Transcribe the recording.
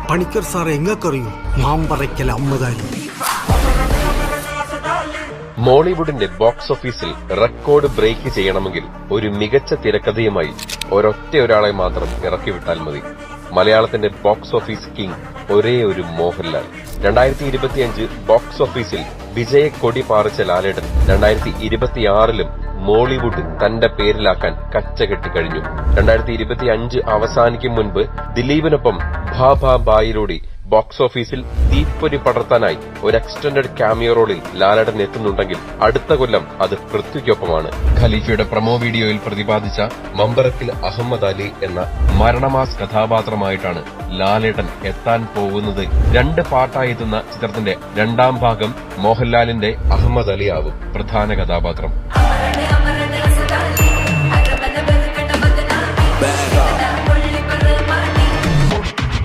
പണിക്കർ സാറെ എങ്ങക്കറിയോ? മാമ്പറയ്ക്കൽ അമ്മദാലി. മോളിവുഡിന്റെ ബോക്സ് ഓഫീസിൽ record break ചെയ്യണമെങ്കിൽ ഒരു മികച്ച തിരക്കഥയുമായി ഒരൊറ്റയൊരാളെ മാത്രം ഇറക്കിവിട്ടാൽ മതി. മലയാളത്തിന്റെ ബോക്സ് ഓഫീസ് കിങ് ഒരേ ഒരു മോഹൻലാൽ. 2025 ബോക്സ് ഓഫീസിൽ വിജയക്കൊടി പാറിച്ച ലാലേട്ടൻ 2026ലും മോളിവുഡ് തന്റെ പേരിലാക്കാൻ കച്ചകെട്ടി കഴിഞ്ഞു. 2025 അവസാനിക്കും മുൻപ് ദിലീപിനൊപ്പം ഭാ ബായിലൂടെ ബോക്സ് ഓഫീസിൽ തീപ്പൊരി പടർത്താനായി ഒരു എക്സ്റ്റൻഡഡ് ക്യാമിയോ റോളിൽ ലാലേട്ടൻ എത്തുന്നുണ്ടെങ്കിൽ അടുത്ത കൊല്ലം അത് പൃഥ്വിക്കൊപ്പമാണ്. ഖലീഫയുടെ പ്രൊമോ വീഡിയോയിൽ പ്രതിപാദിച്ച മമ്പറക്കിൽ അഹമ്മദ് അലി എന്ന മരണമാസ് കഥാപാത്രമായിട്ടാണ് ലാലേട്ടൻ എത്താൻ പോകുന്നത്. 2 പാർട്ടായി എത്തുന്ന ചിത്രത്തിന്റെ 2ാം ഭാഗം മോഹൻലാലിന്റെ അഹമ്മദ് അലി ആവും പ്രധാന കഥാപാത്രം.